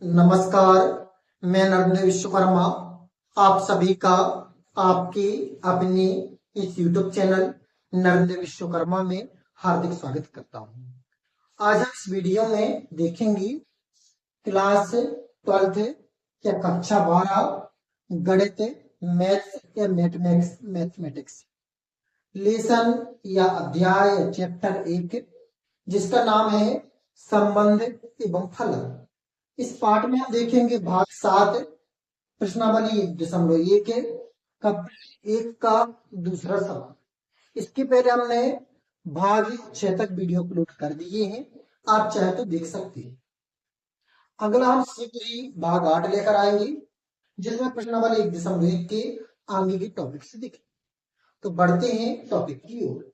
नमस्कार, मैं नरेंद्र विश्वकर्मा आप सभी का आपकी अपनी इस YouTube चैनल नरेंद्र विश्वकर्मा में हार्दिक स्वागत करता हूं। आज हम इस वीडियो में देखेंगे क्लास 12 या कक्षा 12 गणित मैथ्स या मैथमेटिक्स लेसन या अध्याय या चैप्टर 1 जिसका नाम है संबंध एवं फलन। इस पाठ में हम देखेंगे भाग 7 प्रश्नावली 1.1 का एक का दूसरा सवाल। इसके पहले हमने भाग 6 तक वीडियो अपलोड कर दिए हैं, आप चाहे तो देख सकते हैं। अगला हम शीघ्र ही भाग 8 लेकर आएंगे जिसमें प्रश्नावली 1.1 के आगे के टॉपिक से देखें। तो बढ़ते हैं टॉपिक की ओर।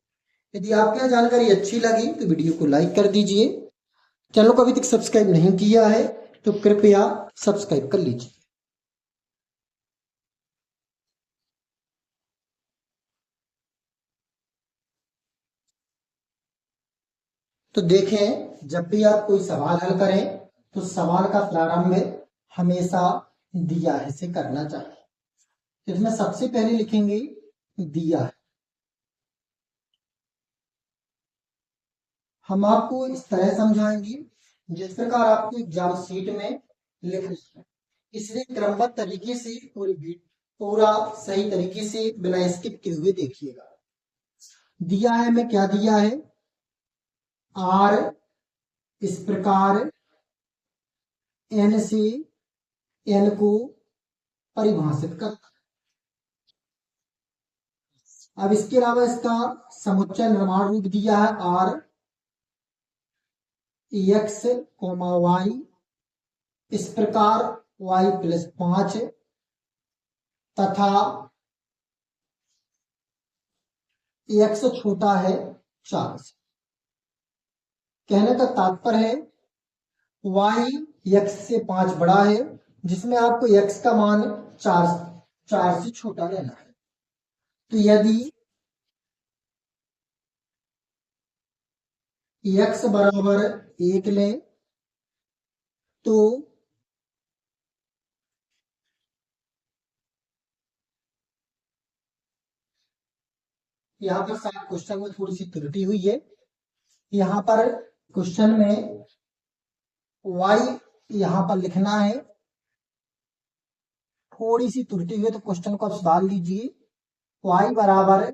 यदि आपको यह जानकारी अच्छी लगी तो वीडियो को लाइक कर दीजिए। चैनल को अभी तक सब्सक्राइब नहीं किया है तो कृपया सब्सक्राइब कर लीजिए। तो देखें, जब भी आप कोई सवाल हल करें तो सवाल का प्रारंभ हमेशा दिया है से करना चाहिए। इसमें सबसे पहले लिखेंगे दिया है। हम आपको इस तरह समझाएंगे जिस प्रकार आपको एग्जाम शीट में लिखना है, इसलिए क्रमबद्ध तरीके से पूरा सही तरीके से बिना स्किप किए हुए देखिएगा। दिया है में क्या दिया है, आर इस प्रकार एन से एन को परिभाषित करता है। अब इसके अलावा इसका समुच्चय निर्माण रूप दिया है आर एक्स कोमा वाई इस प्रकार y प्लस 5 तथा x छोटा है 4 से। कहने का तात्पर्य है y x से 5 बड़ा है जिसमें आपको x का मान 4 से छोटा लेना है। तो यदि x बराबर 1 ले तो यहाँ पर शायद क्वेश्चन में थोड़ी सी त्रुटि हुई है। यहाँ पर क्वेश्चन में y यहाँ पर लिखना है, थोड़ी सी त्रुटि हुई तो क्वेश्चन को आप सुधार लीजिए। y बराबर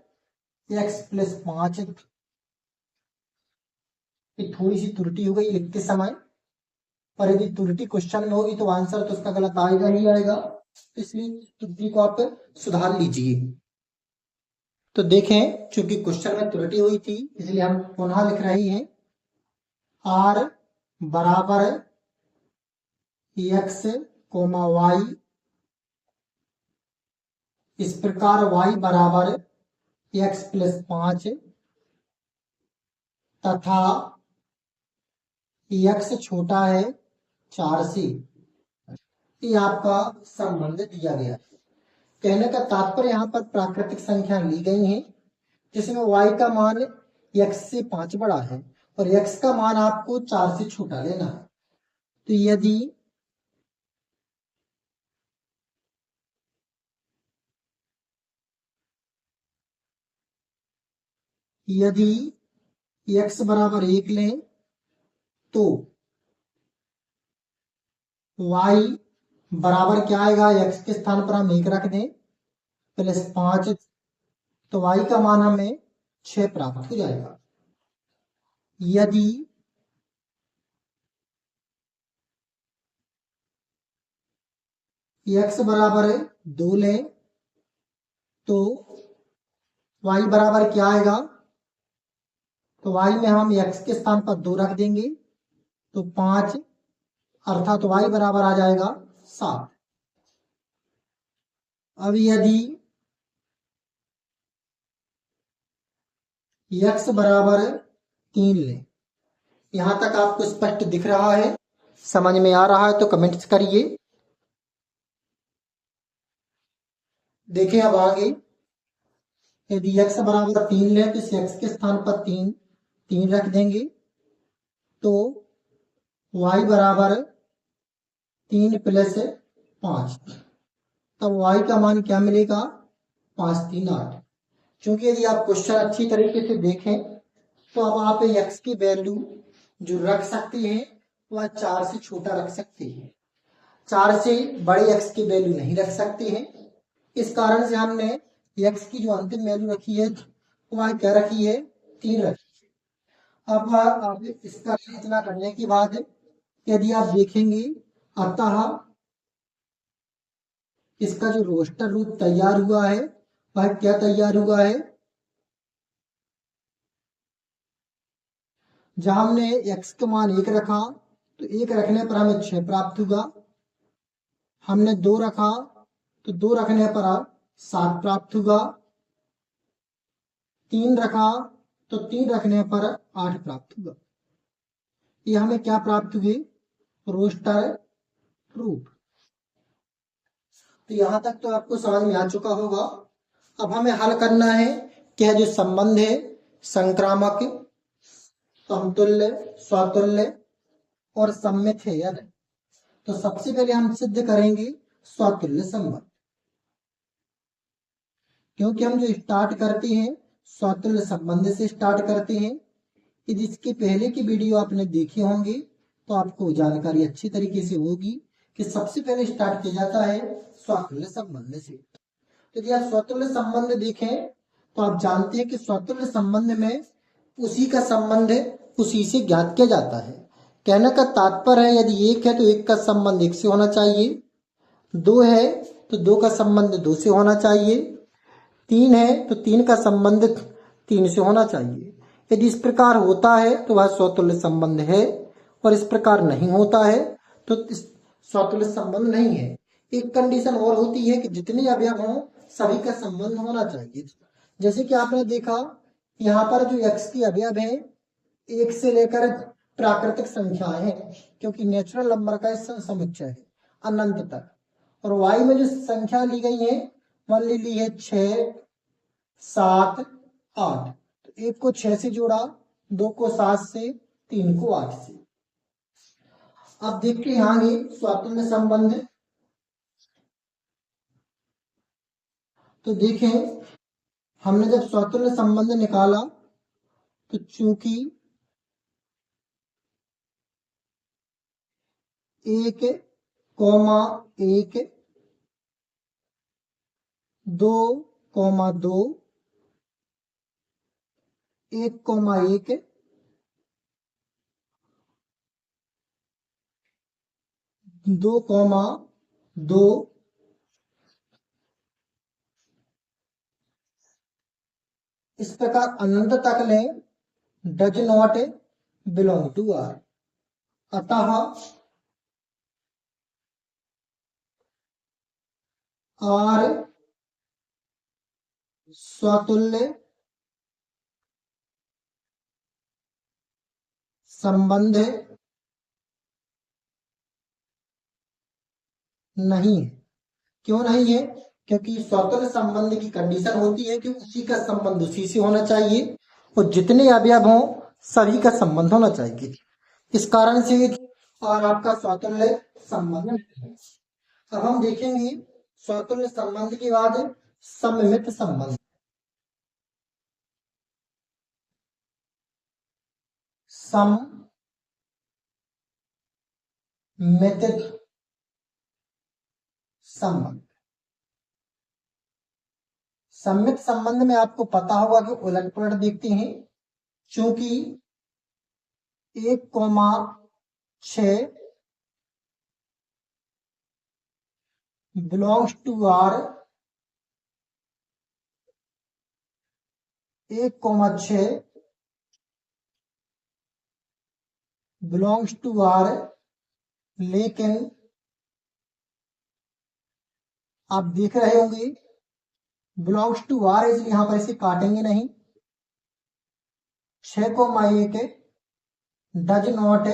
x प्लस 5 थोड़ी सी त्रुटि हो गई लिखते समय, पर यदि त्रुटि क्वेश्चन में होगी तो आंसर तो उसका गलत आएगा ही आएगा, इसलिए त्रुटि को आप सुधार लीजिए। तो देखें, चूंकि क्वेश्चन में त्रुटि हुई थी इसलिए हम पुनः लिख रहे हैं आर बराबर एक्स कोमा वाई इस प्रकार y बराबर x प्लस 5 तथा x छोटा है 4 से। ये आपका संबंध दिया गया है। कहने का तात्पर्य यहाँ पर प्राकृतिक संख्या ली गई है जिसमें y का मान x से 5 बड़ा है और x का मान आपको 4 से छोटा लेना है। तो यदि x बराबर 1 लें तो y बराबर क्या आएगा, x के स्थान पर हम 1 रख दें प्लस 5 तो y का मान हमें 6 प्राप्त हो जाएगा। यदि x बराबर 2 लें तो y बराबर क्या आएगा, तो y में हम x के स्थान पर 2 रख देंगे तो 5 अर्थात y बराबर आ जाएगा 7। अब यदि x बराबर 3 लें, यहां तक आपको स्पष्ट दिख रहा है, समझ में आ रहा है तो कमेंट्स करिए। देखिए अब आगे, यदि x बराबर 3 लें तो इस x के स्थान पर 3 रख देंगे तो y बराबर 3+5, तब y का मान क्या मिलेगा? 5 3 8। क्योंकि यदि आप क्वेश्चन अच्छी तरीके से देखें तो अब आप x की वैल्यू जो रख सकते हैं वह 4 से छोटा रख सकते हैं, 4 से बड़े x की वैल्यू नहीं रख सकते हैं। इस कारण से हमने x की जो अंतिम वैल्यू रखी है वह क्या रखी है? 3 रखी है। अब आप इसका इतना करने के बाद यदि आप देखेंगे, अतः इसका जो रोस्टर रूप तैयार हुआ है वह क्या तैयार हुआ है? जहां हमने x का मान 1 रखा तो 1 रखने पर हमें 6 प्राप्त होगा, हमने 2 रखा तो 2 रखने पर 7 प्राप्त होगा, 3 रखा तो 3 रखने पर 8 प्राप्त होगा। ये हमें क्या प्राप्त हुए? Roster proof. तो यहां तक तो आपको समझ में आ चुका होगा। अब हमें हल करना है कि जो संबंध है संक्रामक, समतुल्य, स्वतुल्य और सम्मित है यदि, तो सबसे पहले हम सिद्ध करेंगे स्वतुल्य संबंध। क्योंकि हम जो स्टार्ट करते हैं स्वतुल्य संबंध से स्टार्ट करते हैं। यदि इसके पहले की वीडियो आपने देखे होंगे तो आपको जानकारी अच्छी तरीके से होगी कि सबसे पहले स्टार्ट किया जाता है स्वतुल्य संबंध से। तो यदि आप स्वतुल्य संबंध देखें तो आप जानते हैं कि स्वतुल्य संबंध में उसी का संबंध उसी से ज्ञात किया जाता है। कहने का तात्पर्य है यदि 1 है तो 1 का संबंध 1 से होना चाहिए, 2 है तो 2 का संबंध 2 से होना चाहिए, 3 है तो 3 का संबंध 3 से होना चाहिए। यदि इस प्रकार होता है तो वह स्वतुल्य संबंध है, और इस प्रकार नहीं होता है तो स्वतुल्य संबंध नहीं है। एक कंडीशन और होती है कि जितने अवयव हों सभी का संबंध होना चाहिए। जैसे कि आपने देखा यहाँ पर जो x की अवयव है 1 से लेकर प्राकृतिक संख्याएं हैं, क्योंकि नेचुरल नंबर का समुच्चय है अनंत तक। और y में जो संख्या ली गई है वह ली है 6 7 8। तो 1 को 6 से जोड़ा, 2 को 7 से, 3 को 8 से। अब देखते हैं आगे स्वतुल्य संबंध। तो देखें हमने जब स्वतुल्य संबंध निकाला तो चूंकि 1 कॉमा 1 2 कॉमा 2 1 कॉमा 1 2 कॉमा 2 इस प्रकार अनंत तक लें does not belong to R. अतः आर स्वतुल्य संबंध नहीं है। क्यों नहीं है? क्योंकि स्वतंत्र संबंध की कंडीशन होती है कि उसी का संबंध उसी से होना चाहिए और जितने अवयव हों सभी का संबंध होना चाहिए। इस कारण से और आपका स्वतंत्र संबंध नहीं है। अब हम देखेंगे स्वतंत्र संबंध के बाद सममित संबंध। सममित संबंध। सममित संबंध में आपको पता होगा कि उलट पुलट देखते हैं। क्योंकि 1,6 belongs to R, 1,6 belongs to R, लेकिन आप देख रहे होंगे बिलोंग्स टू आर इसलिए यहां पर इसे काटेंगे नहीं। 6,1 does not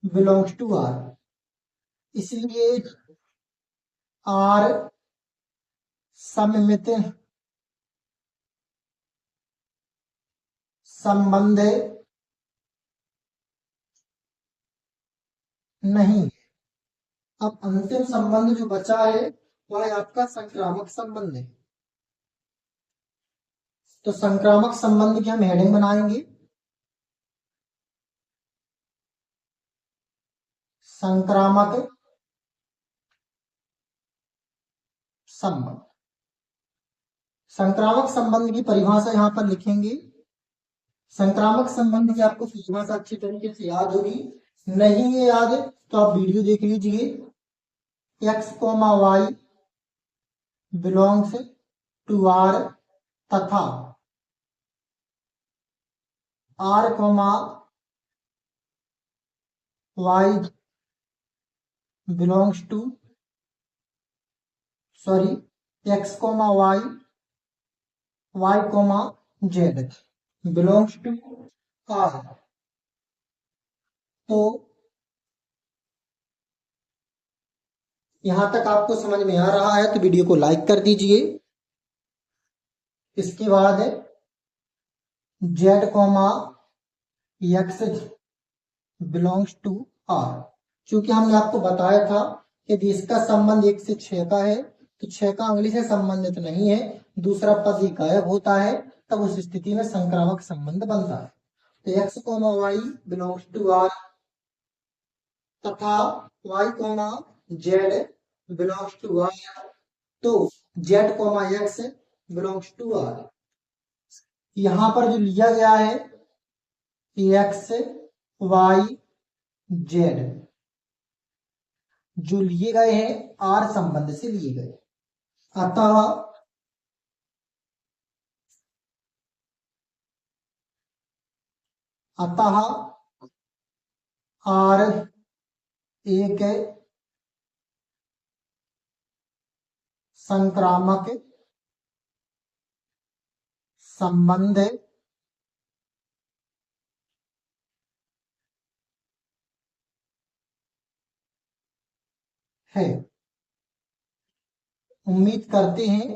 belongs to R, इसलिए आर सममित संबंध नहीं। अब अंतिम संबंध जो बचा है वह है आपका संक्रामक संबंध है। तो संक्रामक संबंध की हम हेडिंग बनाएंगे संक्रामक संबंध। संक्रामक संबंध की परिभाषा यहां पर लिखेंगे। संक्रामक संबंध की आपको परिभाषा अच्छी तरीके से याद होगी, नहीं है याद तो आप वीडियो देख लीजिए। X comma y belongs to R तथा R comma y belongs to x comma y y comma z belongs to R. तो यहां तक आपको समझ में आ रहा है तो वीडियो को लाइक कर दीजिए। इसके बाद Z comma x belongs to R. क्योंकि हमने आपको बताया था कि इसका संबंध 1 से 6 का है तो 6 का अंगुली से संबंधित नहीं है, दूसरा पद ही गायब होता है, तब उस स्थिति में संक्रामक संबंध बनता है। तो x comma y belongs to R तथा y comma z belongs to R. तो z comma x belongs to R. यहां पर जो लिया गया है एक्स वाई जेड जो लिए गए हैं आर संबंध से लिए गए। अतः आर एक संक्रामक संबंध है। उम्मीद करते हैं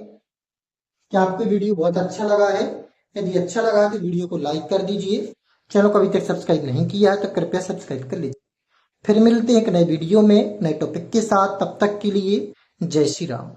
कि आपको वीडियो बहुत अच्छा लगा है। यदि अच्छा लगा तो वीडियो को लाइक कर दीजिए। चैनल को अभी तक सब्सक्राइब नहीं किया है तो कृपया सब्सक्राइब कर लीजिए। फिर मिलते हैं एक नए वीडियो में नए टॉपिक के साथ, तब तक के लिए जय श्री राम।